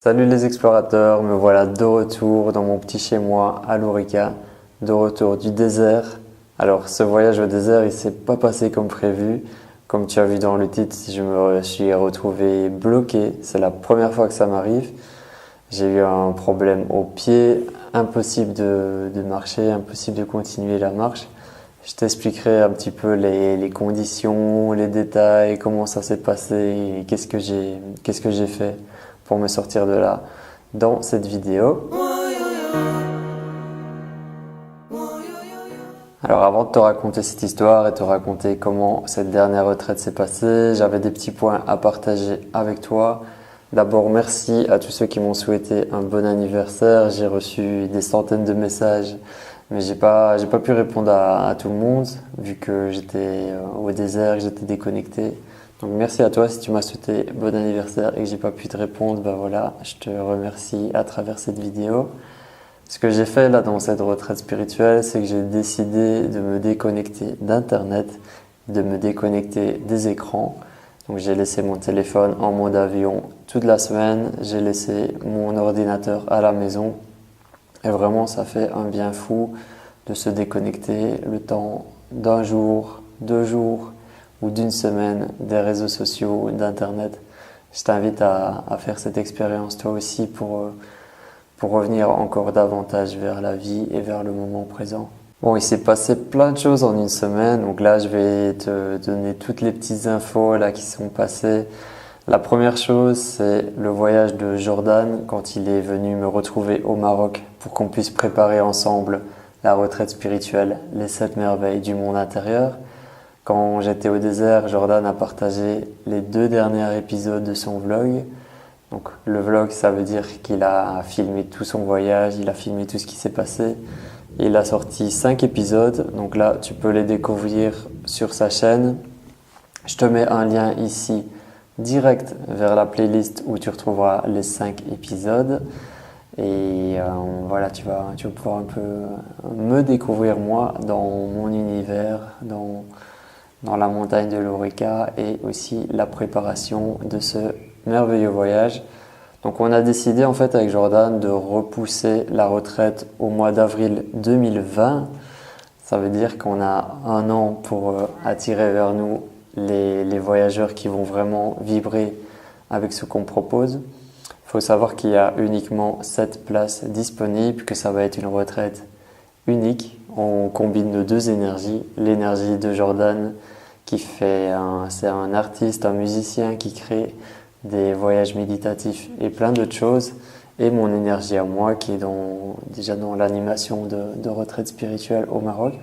Salut les explorateurs, me voilà de retour dans mon petit chez moi à Lorica, de retour du désert. Alors ce voyage au désert, il s'est pas passé comme prévu. Comme tu as vu dans le titre, je me suis retrouvé bloqué. C'est la première fois que ça m'arrive. J'ai eu un problème au pied, impossible de marcher, impossible de continuer la marche. Je t'expliquerai un petit peu les conditions, les détails, comment ça s'est passé et qu'est-ce que j'ai fait pour me sortir de là dans cette vidéo. Alors avant de te raconter cette histoire et te raconter comment cette dernière retraite s'est passée, j'avais des petits points à partager avec toi. D'abord, merci à tous ceux qui m'ont souhaité un bon anniversaire. J'ai reçu des centaines de messages, mais j'ai pas pu répondre à tout le monde vu que j'étais au désert, que j'étais déconnecté. Donc merci à toi si tu m'as souhaité bon anniversaire et que j'ai pas pu te répondre. Ben voilà, je te remercie à travers cette vidéo. Ce que j'ai fait là dans cette retraite spirituelle, c'est que j'ai décidé de me déconnecter d'Internet, de me déconnecter des écrans. Donc j'ai laissé mon téléphone en mode avion toute la semaine, j'ai laissé mon ordinateur à la maison et vraiment ça fait un bien fou de se déconnecter le temps d'un jour, 2 jours ou d'une semaine des réseaux sociaux, d'Internet. Je t'invite à faire cette expérience toi aussi pour revenir encore davantage vers la vie et vers le moment présent. Bon, il s'est passé plein de choses en une semaine, donc là je vais te donner toutes les petites infos là qui sont passées. La première chose, c'est le voyage de Jordan quand il est venu me retrouver au Maroc pour qu'on puisse préparer ensemble la retraite spirituelle, les 7 merveilles du monde intérieur. Quand j'étais au désert, Jordan a partagé les 2 derniers épisodes de son vlog. Donc le vlog, ça veut dire qu'il a filmé tout son voyage, il a filmé tout ce qui s'est passé. Il a sorti 5 épisodes, donc là tu peux les découvrir sur sa chaîne. Je te mets un lien ici direct vers la playlist où tu retrouveras les 5 épisodes. Et voilà, tu vas pouvoir un peu me découvrir moi dans mon univers, dans la montagne de l'Orica et aussi la préparation de ce merveilleux voyage. Donc on a décidé en fait avec Jordan de repousser la retraite au mois d'avril 2020. Ça veut dire qu'on a un an pour attirer vers nous les voyageurs qui vont vraiment vibrer avec ce qu'on propose. Il faut savoir qu'il y a uniquement 7 places disponibles, que ça va être une retraite unique. On combine nos 2 énergies, l'énergie de Jordan c'est un artiste, un musicien qui crée des voyages méditatifs et plein d'autres choses, et mon énergie à moi qui est déjà dans l'animation de retraite spirituelle au Maroc.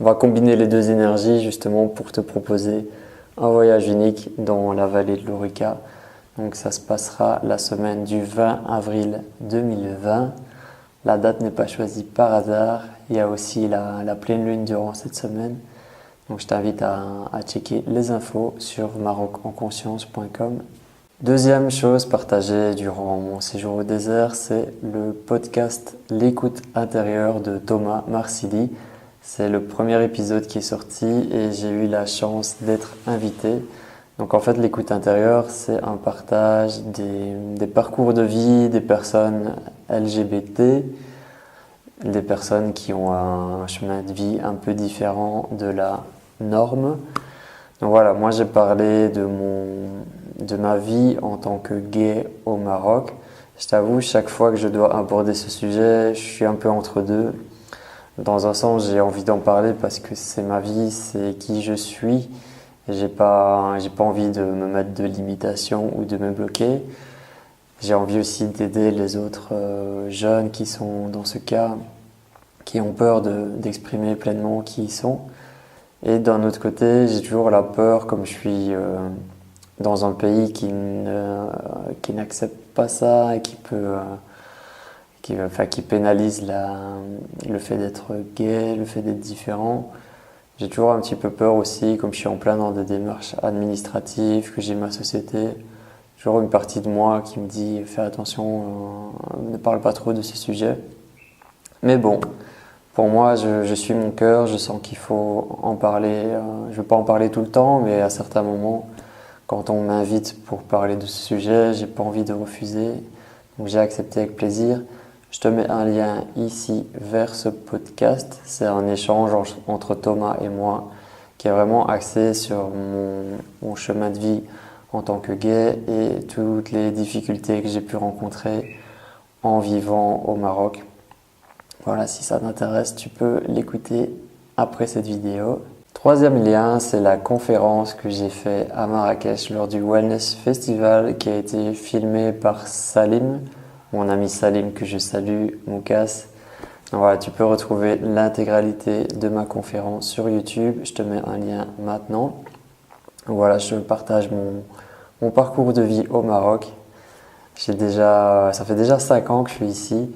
On va combiner les 2 énergies justement pour te proposer un voyage unique dans la vallée de l'Orica. Donc ça se passera la semaine du 20 avril 2020. La date n'est pas choisie par hasard. Il y a aussi la pleine lune durant cette semaine. Donc je t'invite à checker les infos sur marocenconscience.com. Deuxième chose partagée durant mon séjour au désert, c'est le podcast L'écoute intérieure de Thomas Marsili. C'est le premier épisode qui est sorti et j'ai eu la chance d'être invité. Donc en fait, l'écoute intérieure, c'est un partage des parcours de vie des personnes LGBT, des personnes qui ont un chemin de vie un peu différent de la norme. Donc voilà, moi j'ai parlé de ma vie en tant que gay au Maroc. Je t'avoue, chaque fois que je dois aborder ce sujet, je suis un peu entre deux. Dans un sens, j'ai envie d'en parler parce que c'est ma vie, c'est qui je suis. Et j'ai pas envie de me mettre de limitations ou de me bloquer. J'ai envie aussi d'aider les autres jeunes qui sont dans ce cas, qui ont peur d'exprimer pleinement qui ils sont. Et d'un autre côté, j'ai toujours la peur, comme je suis dans un pays qui n'accepte pas ça et qui pénalise le fait d'être gay, le fait d'être différent. J'ai toujours un petit peu peur aussi, comme je suis en plein dans des démarches administratives, que j'ai ma société. Toujours une partie de moi qui me dit fais attention, ne parle pas trop de ce sujet. Mais bon, pour moi, je suis mon cœur, je sens qu'il faut en parler. Je ne veux pas en parler tout le temps, mais à certains moments, Quand on m'invite pour parler de ce sujet, j'ai pas envie de refuser. Donc j'ai accepté avec plaisir. Je te mets un lien ici vers ce podcast. C'est un échange entre Thomas et moi qui est vraiment axé sur mon chemin de vie en tant que gay et toutes les difficultés que j'ai pu rencontrer en vivant au Maroc. Voilà, si ça t'intéresse, tu peux l'écouter après cette vidéo. Troisième lien, c'est la conférence que j'ai fait à Marrakech lors du Wellness Festival qui a été filmée par Salim, mon ami Salim que je salue, Moukas. Voilà, tu peux retrouver l'intégralité de ma conférence sur YouTube. Je te mets un lien maintenant. Voilà, je partage mon parcours de vie au Maroc. Ça fait déjà 5 ans que je suis ici.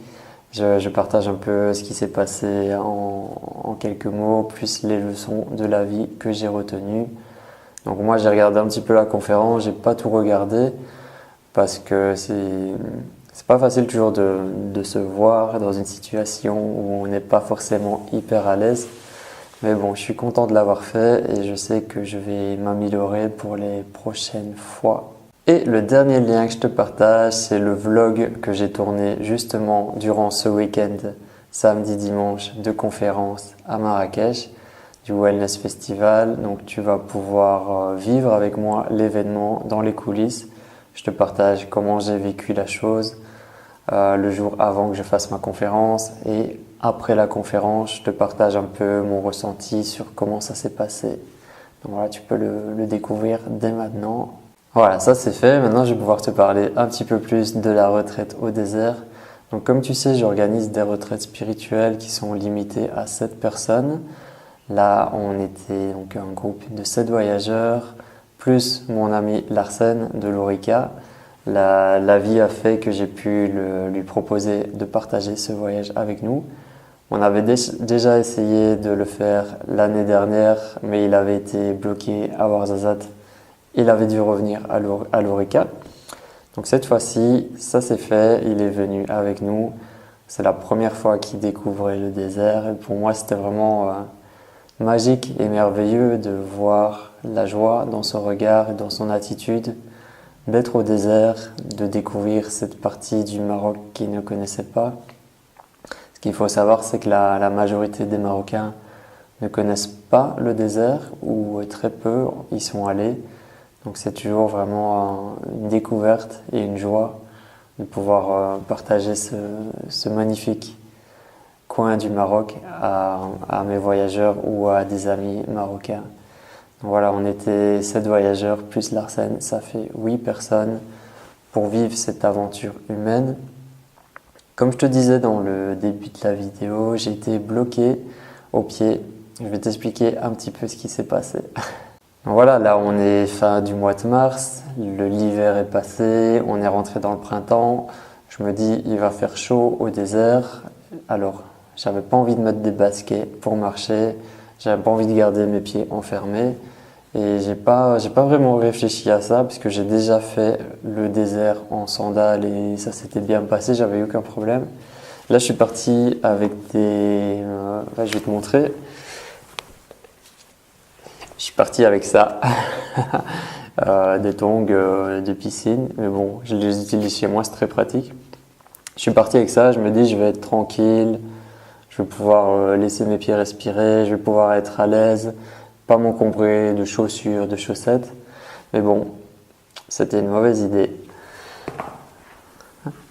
Je partage un peu ce qui s'est passé en quelques mots, plus les leçons de la vie que j'ai retenues. Donc moi, j'ai regardé un petit peu la conférence, j'ai pas tout regardé parce que c'est pas facile toujours de se voir dans une situation où on n'est pas forcément hyper à l'aise. Mais bon, je suis content de l'avoir fait et je sais que je vais m'améliorer pour les prochaines fois. Et le dernier lien que je te partage, c'est le vlog que j'ai tourné justement durant ce week-end, samedi, dimanche, de conférence à Marrakech, du Wellness Festival. Donc tu vas pouvoir vivre avec moi l'événement dans les coulisses. Je te partage comment j'ai vécu la chose le jour avant que je fasse ma conférence et après la conférence, je te partage un peu mon ressenti sur comment ça s'est passé. Donc voilà, tu peux le découvrir dès maintenant. Voilà, ça c'est fait. Maintenant, je vais pouvoir te parler un petit peu plus de la retraite au désert. Donc, comme tu sais, j'organise des retraites spirituelles qui sont limitées à 7 personnes. Là, on était donc un groupe de 7 voyageurs, plus mon ami Larsen de l'Orica. La vie a fait que j'ai pu lui proposer de partager ce voyage avec nous. On avait déjà essayé de le faire l'année dernière, mais il avait été bloqué à Ouarzazate. Il avait dû revenir à l'Orica. Donc cette fois-ci, ça s'est fait. Il est venu avec nous. C'est la première fois qu'il découvrait le désert. Et pour moi, c'était vraiment magique et merveilleux de voir la joie dans son regard et dans son attitude, d'être au désert, de découvrir cette partie du Maroc qu'il ne connaissait pas. Ce qu'il faut savoir, c'est que la majorité des Marocains ne connaissent pas le désert ou très peu y sont allés. Donc c'est toujours vraiment une découverte et une joie de pouvoir partager ce magnifique coin du Maroc à mes voyageurs ou à des amis marocains. Donc voilà, on était 7 voyageurs plus Larsen, ça fait 8 personnes pour vivre cette aventure humaine. Comme je te disais dans le début de la vidéo, j'ai été bloqué au pied. Je vais t'expliquer un petit peu ce qui s'est passé. Donc voilà, là on est fin du mois de mars, l'hiver est passé, on est rentré dans le printemps. Je me dis, il va faire chaud au désert. Alors, j'avais pas envie de mettre des baskets pour marcher, j'avais pas envie de garder mes pieds enfermés. Et j'ai pas vraiment réfléchi à ça puisque j'ai déjà fait le désert en sandales et ça s'était bien passé, j'avais eu aucun problème. Là, je suis parti avec je vais te montrer. Je suis parti avec ça, des tongs de piscine, mais bon, je les utilise chez moi, c'est très pratique. Je suis parti avec ça, je me dis je vais être tranquille, je vais pouvoir laisser mes pieds respirer, je vais pouvoir être à l'aise, pas m'encombrer de chaussures, de chaussettes. Mais bon, c'était une mauvaise idée.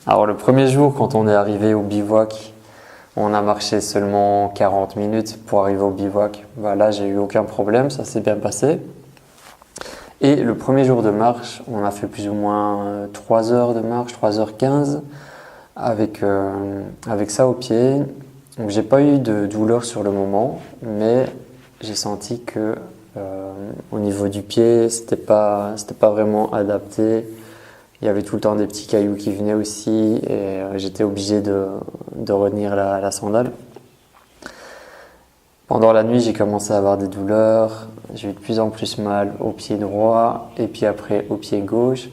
Alors le premier jour, quand on est arrivé au bivouac, on a marché seulement 40 minutes pour arriver au bivouac. Là, j'ai eu aucun problème, ça s'est bien passé. Et le premier jour de marche, on a fait plus ou moins 3 heures de marche, 3h15, avec ça au pied. Donc, j'ai pas eu de douleur sur le moment, mais j'ai senti que au niveau du pied, c'était pas vraiment adapté. Il y avait tout le temps des petits cailloux qui venaient aussi et j'étais obligé de retenir la sandale. Pendant la nuit, j'ai commencé à avoir des douleurs. J'ai eu de plus en plus mal au pied droit et puis après au pied gauche.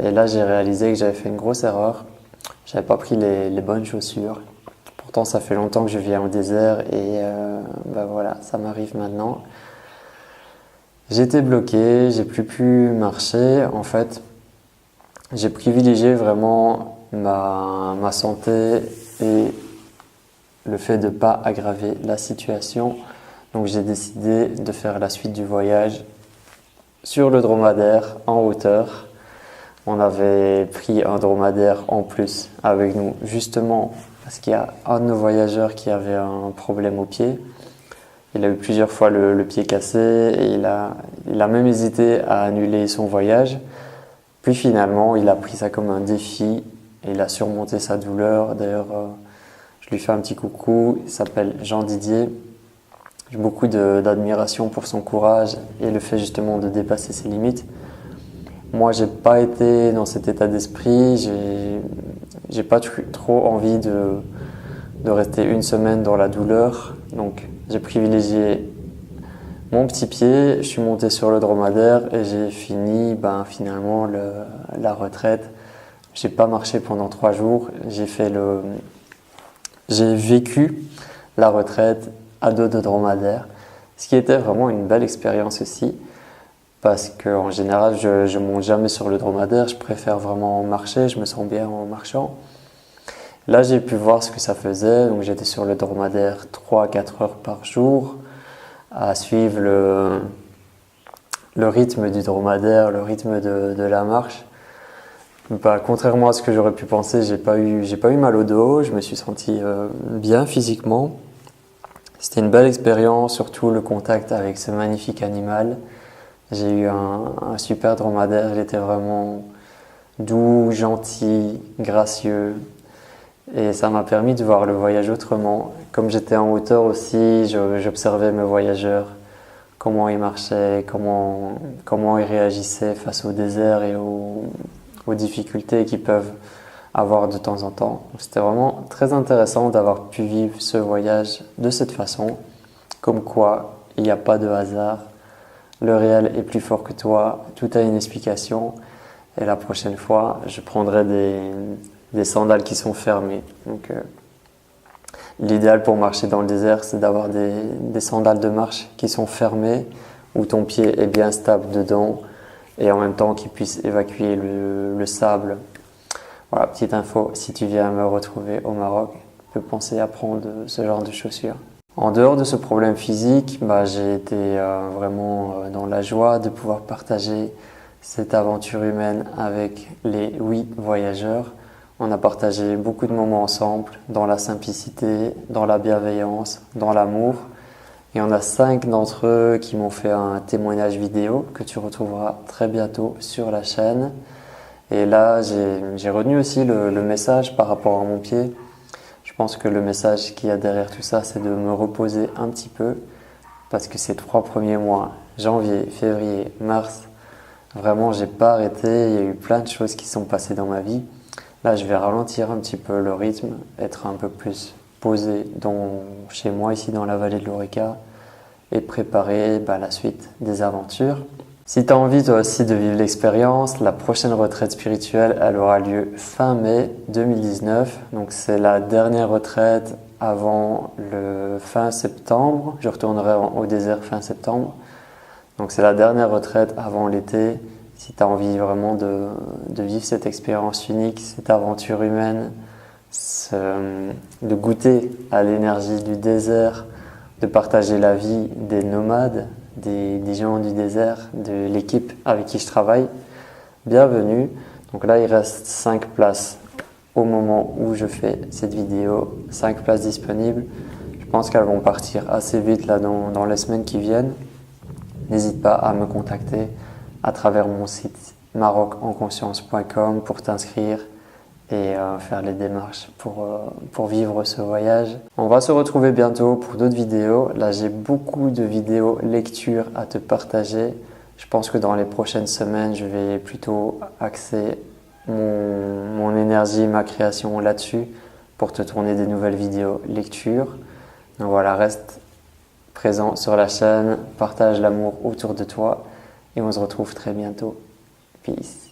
Et là, j'ai réalisé que j'avais fait une grosse erreur. J'avais pas pris les bonnes chaussures. Pourtant, ça fait longtemps que je viens au désert et voilà, ça m'arrive maintenant. J'étais bloqué, j'ai plus pu marcher. En fait, j'ai privilégié vraiment ma santé et le fait de ne pas aggraver la situation. Donc j'ai décidé de faire la suite du voyage sur le dromadaire en hauteur. On avait pris un dromadaire en plus avec nous, justement parce qu'il y a un de nos voyageurs qui avait un problème au pied. Il a eu plusieurs fois le pied cassé et il a même hésité à annuler son voyage. Puis finalement, il a pris ça comme un défi et il a surmonté sa douleur. D'ailleurs, je lui fais un petit coucou. Il s'appelle Jean Didier. J'ai beaucoup d'admiration pour son courage et le fait justement de dépasser ses limites. Moi, j'ai pas été dans cet état d'esprit. J'ai pas trop envie de rester une semaine dans la douleur. Donc, j'ai privilégié mon petit pied. Je suis monté sur le dromadaire et j'ai fini, finalement, la retraite. J'ai pas marché pendant 3 jours. J'ai vécu la retraite à dos de dromadaire, ce qui était vraiment une belle expérience aussi. Parce qu'en général, je monte jamais sur le dromadaire, je préfère vraiment marcher, je me sens bien en marchant. Là, j'ai pu voir ce que ça faisait, donc j'étais sur le dromadaire 3-4 heures par jour, à suivre le rythme du dromadaire, le rythme de la marche. Contrairement à ce que j'aurais pu penser, j'ai pas eu mal au dos, je me suis senti bien physiquement. C'était une belle expérience, surtout le contact avec ce magnifique animal. J'ai eu un super dromadaire, il était vraiment doux, gentil, gracieux et ça m'a permis de voir le voyage autrement. Comme j'étais en hauteur aussi, j'observais mes voyageurs, comment ils marchaient, comment ils réagissaient face au désert et aux difficultés qu'ils peuvent avoir de temps en temps. C'était vraiment très intéressant d'avoir pu vivre ce voyage de cette façon, comme quoi il n'y a pas de hasard. Le réel est plus fort que toi, tout a une explication. Et la prochaine fois, je prendrai des sandales qui sont fermées. Donc, l'idéal pour marcher dans le désert, c'est d'avoir des sandales de marche qui sont fermées, où ton pied est bien stable dedans et en même temps qui puisse évacuer le sable. Voilà, petite info, si tu viens me retrouver au Maroc, tu peux penser à prendre ce genre de chaussures. En dehors de ce problème physique, j'ai été vraiment dans la joie de pouvoir partager cette aventure humaine avec les 8 voyageurs. On a partagé beaucoup de moments ensemble, dans la simplicité, dans la bienveillance, dans l'amour. Et on a 5 d'entre eux qui m'ont fait un témoignage vidéo que tu retrouveras très bientôt sur la chaîne. Et là, j'ai retenu aussi le message par rapport à mon pied. Je pense que le message qu'il y a derrière tout ça, c'est de me reposer un petit peu parce que ces 3 premiers mois, janvier, février, mars, vraiment, j'ai pas arrêté. Il y a eu plein de choses qui sont passées dans ma vie. Là, je vais ralentir un petit peu le rythme, être un peu plus posé chez moi, ici dans la vallée de l'Oreca et préparer la suite des aventures. Si tu as envie toi aussi de vivre l'expérience, la prochaine retraite spirituelle, elle aura lieu fin mai 2019. Donc c'est la dernière retraite avant le fin septembre. Je retournerai au désert fin septembre. Donc c'est la dernière retraite avant l'été. Si tu as envie vraiment de vivre cette expérience unique, cette aventure humaine, de goûter à l'énergie du désert, de partager la vie des nomades, des gens du désert, de l'équipe avec qui je travaille, bienvenue. Donc là, il reste 5 places au moment où je fais cette vidéo, 5 places disponibles. Je pense qu'elles vont partir assez vite là dans les semaines qui viennent. N'hésite pas à me contacter à travers mon site marocenconscience.com pour t'inscrire et faire les démarches pour vivre ce voyage. On va se retrouver bientôt pour d'autres vidéos. Là, j'ai beaucoup de vidéos lecture à te partager. Je pense que dans les prochaines semaines, je vais plutôt axer mon énergie, ma création là-dessus pour te tourner des nouvelles vidéos lecture. Donc voilà, reste présent sur la chaîne, partage l'amour autour de toi et on se retrouve très bientôt. Peace.